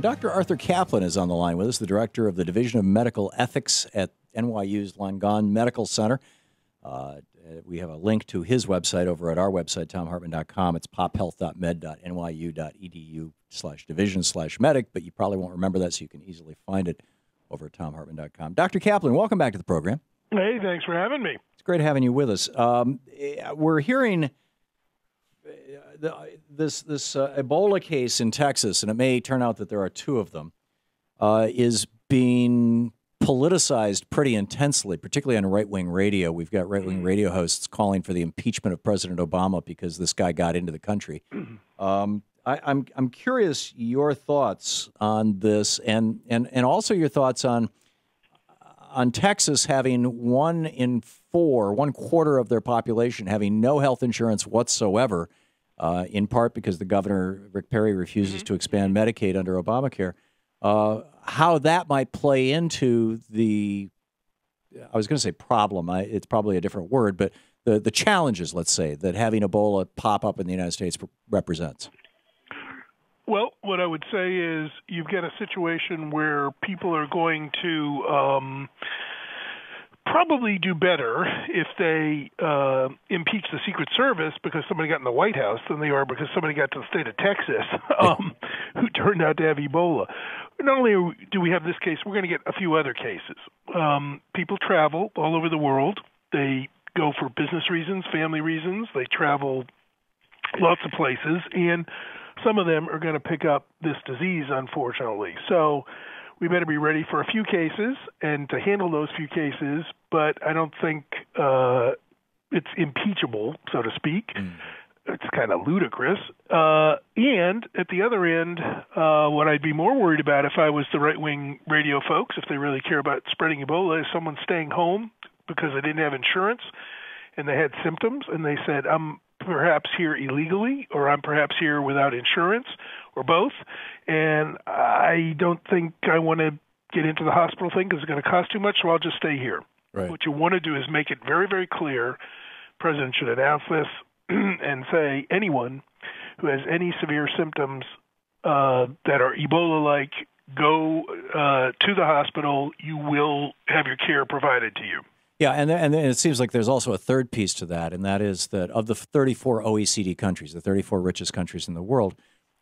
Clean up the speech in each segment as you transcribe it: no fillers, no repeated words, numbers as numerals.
Dr. Arthur Caplan is on the line with us, the director of the Division of Medical Ethics at NYU's Langone Medical Center. We have a link to his website over at our website, thomhartmann.com. It's pophealth.med.nyu.edu/division/medic, but you probably won't remember that, so you can easily find it over at thomhartmann.com. Dr. Caplan, welcome back to the program. Hey, thanks for having me. It's great having you with us. We're hearing this Ebola case in Texas, and it may turn out that there are two of them, is being politicized pretty intensely, particularly on right-wing radio. We've got right-wing radio hosts calling for the impeachment of President Obama because this guy got into the country. I'm curious your thoughts on this, and also your thoughts on Texas having 1 in 4, 1/4 of their population having no health insurance whatsoever, in part because the governor, Rick Perry, refuses to expand Medicaid under Obamacare. How that might play into the, I was going to say problem, it's probably a different word, but the challenges, let's say, that having Ebola pop up in the United States represents. Well, what I would say is you've got a situation where people are going to probably do better if they impeach the Secret Service because somebody got in the White House than they are because somebody got to the state of Texas who turned out to have Ebola. Not only do we have this case, we're going to get a few other cases. People travel all over the world. They go for business reasons, family reasons. They travel lots of places, and some of them are going to pick up this disease, unfortunately. So we better be ready for a few cases and to handle those few cases, but I don't think it's impeachable, so to speak. It's kind of ludicrous. And at the other end, what I'd be more worried about if I was the right-wing radio folks, if they really care about spreading Ebola, is someone staying home because they didn't have insurance and they had symptoms and they said, I'm perhaps here illegally or I'm perhaps here without insurance or both. And I don't think I want to get into the hospital thing because it's going to cost too much, so I'll just stay here. Right. What you want to do is make it very, very clear. The president should announce this and say anyone who has any severe symptoms that are Ebola-like, go to the hospital. You will have your care provided to you. Yeah, and then it seems like there's also a third piece to that, and that is that of the 34 OECD countries, the 34 richest countries in the world,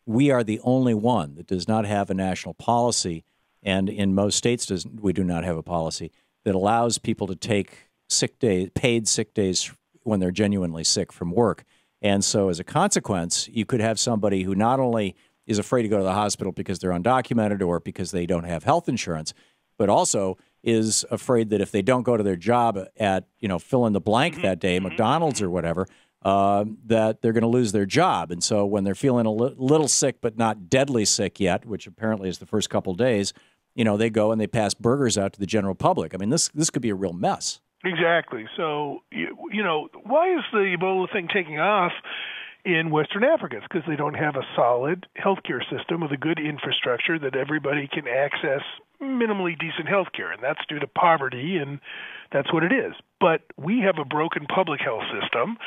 we are the only one that does not have a national policy, and in most states we do not have a policy that allows people to take sick days, paid sick days when they're genuinely sick from work. And so as a consequence, you could have somebody who not only is afraid to go to the hospital because they're undocumented or because they don't have health insurance, but also is afraid that if they don't go to their job at, fill in the blank that day, McDonald's or whatever, that they're going to lose their job. And so when they're feeling a little sick but not deadly sick yet, which apparently is the first couple days, they go and they pass burgers out to the general public. I mean, this could be a real mess. Exactly. So, why is the Ebola thing taking off in Western Africa? It's because they don't have a solid healthcare system with a good infrastructure that everybody can access minimally decent healthcare, and that's due to poverty, and that's what it is. But we have a broken public health system.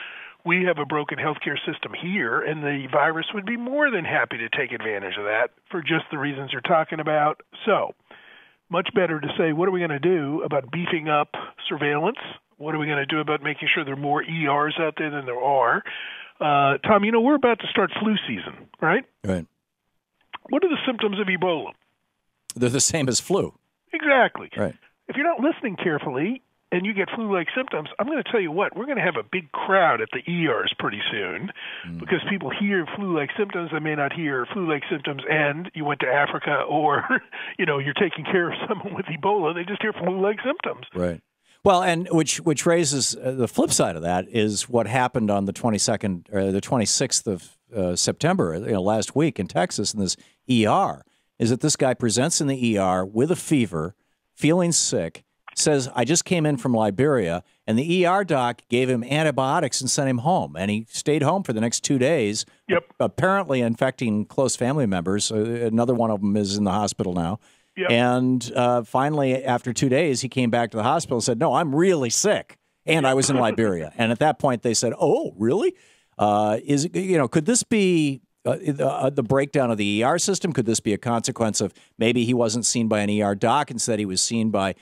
We have a broken healthcare system here, and the virus would be more than happy to take advantage of that for just the reasons you're talking about. So, much better to say, what are we going to do about beefing up surveillance? What are we going to do about making sure there are more ERs out there than there are? Tom, we're about to start flu season, right? Right. What are the symptoms of Ebola? They're the same as flu. Exactly. Right. If you're not listening carefully and you get flu-like symptoms, I'm going to tell you what, we're going to have a big crowd at the ERs pretty soon because people hear flu-like symptoms. They may not hear flu-like symptoms and you went to Africa or, you're taking care of someone with Ebola. They just hear flu-like symptoms. Right. Well, and which raises the flip side of that is what happened on the 22nd or the 26th of September, last week in Texas in this ER, is that this guy presents in the ER with a fever, feeling sick, says, I just came in from Liberia, and the ER doc gave him antibiotics and sent him home. And he stayed home for the next 2 days, apparently infecting close family members. Another one of them is in the hospital now. Yep. And finally, after 2 days, he came back to the hospital and said, no, I'm really sick. And I was in Liberia. And at that point, they said, oh, really? Could this be the breakdown of the ER system? Could this be a consequence of maybe he wasn't seen by an ER doc, instead he was seen by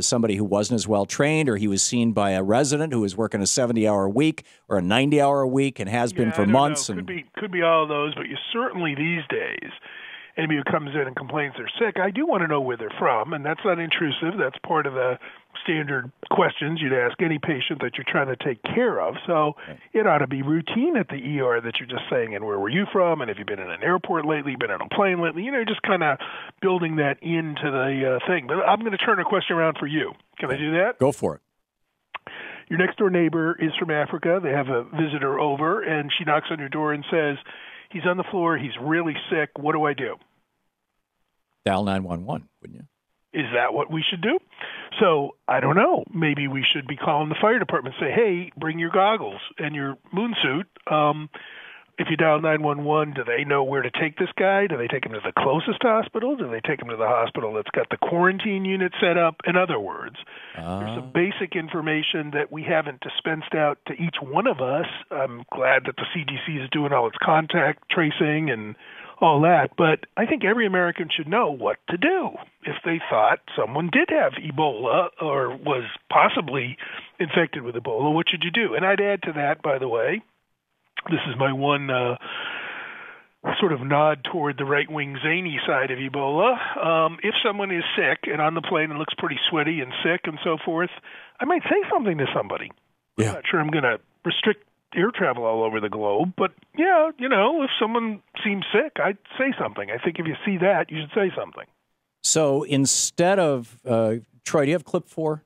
somebody who wasn't as well trained, or he was seen by a resident who was working a 70-hour week or a 90-hour week and has been for months? Could be all of those, but you certainly these days, anybody who comes in and complains they're sick, I do want to know where they're from, and that's not intrusive. That's part of the standard questions you'd ask any patient that you're trying to take care of. So it ought to be routine at the ER that you're just saying, and where were you from, and have you been in an airport lately, been on a plane lately, just kind of building that into the thing. But I'm going to turn a question around for you. Can I do that? Go for it. Your next-door neighbor is from Africa. They have a visitor over, and she knocks on your door and says, he's on the floor, he's really sick, what do I do? Dial 911, wouldn't you? Is that what we should do? So, I don't know. Maybe we should be calling the fire department and say, hey, bring your goggles and your moon suit. If you dial 911, do they know where to take this guy? Do they take him to the closest hospital? Do they take him to the hospital that's got the quarantine unit set up? In other words, there's some basic information that we haven't dispensed out to each one of us. I'm glad that the CDC is doing all its contact tracing and all that, but I think every American should know what to do if they thought someone did have Ebola or was possibly infected with Ebola. What should you do? And I'd add to that, by the way, this is my one sort of nod toward the right-wing zany side of Ebola. If someone is sick and on the plane and looks pretty sweaty and sick and so forth, I might say something to somebody. Yeah. I'm not sure I'm going to restrict air travel all over the globe, but yeah, if someone seems sick, I'd say something. I think if you see that, you should say something. So instead of Troy, do you have clip 4?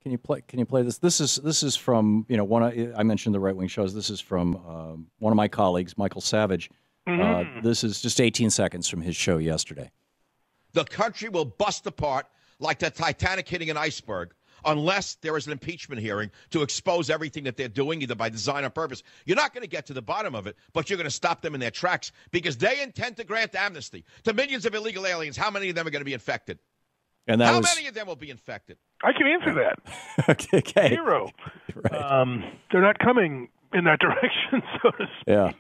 Can you play this? This is from I mentioned the right wing shows. This is from one of my colleagues, Michael Savage. This is just 18 seconds from his show yesterday. The country will bust apart like the Titanic hitting an iceberg, unless there is an impeachment hearing to expose everything that they're doing, either by design or purpose. You're not going to get to the bottom of it, but you're going to stop them in their tracks because they intend to grant amnesty to millions of illegal aliens. How many of them are going to be infected? And how many of them will be infected? I can answer that. Okay. 0. Right. They're not coming in that direction, so to speak. Yeah.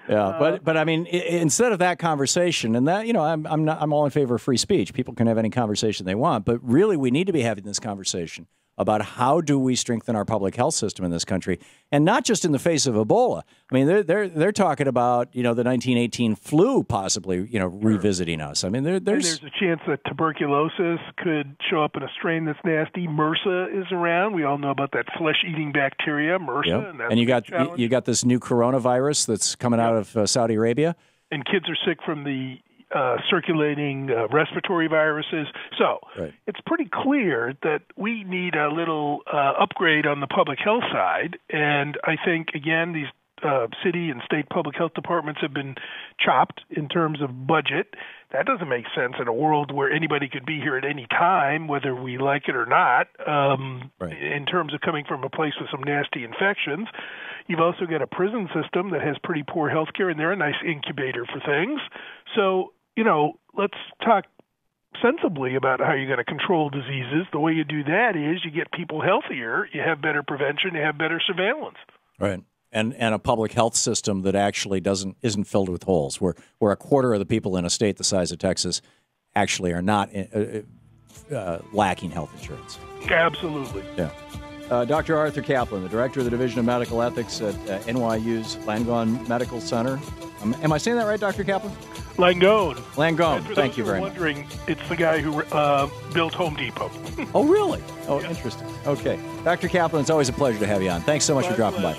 Yeah, but I mean, instead of that conversation, and that I'm all in favor of free speech. People can have any conversation they want, but really, we need to be having this conversation about how do we strengthen our public health system in this country, and not just in the face of Ebola. I mean, they're talking about the 1918 flu possibly revisiting us. I mean, there's a chance that tuberculosis could show up in a strain that's nasty. MRSA is around. We all know about that flesh-eating bacteria, MRSA. Yep. And you got this new coronavirus that's coming out of Saudi Arabia. And kids are sick from the circulating respiratory viruses. So It's pretty clear that we need a little upgrade on the public health side. And I think, again, these city and state public health departments have been chopped in terms of budget. That doesn't make sense in a world where anybody could be here at any time, whether we like it or not, in terms of coming from a place with some nasty infections. You've also got a prison system that has pretty poor health care, and they're a nice incubator for things. So, let's talk sensibly about how you're going to control diseases. The way you do that is you get people healthier, you have better prevention, you have better surveillance. Right. And a public health system that actually isn't filled with holes, where a quarter of the people in a state the size of Texas actually are not lacking health insurance. Absolutely. Yeah. Dr. Arthur Caplan, the director of the Division of Medical Ethics at NYU's Langone Medical Center. Am I saying that right, Dr. Caplan? Langone. Thank you very much. Wondering, it's the guy who built Home Depot. Oh, really? Oh, interesting. Okay. Dr. Caplan, it's always a pleasure to have you on. Thanks so much for dropping by.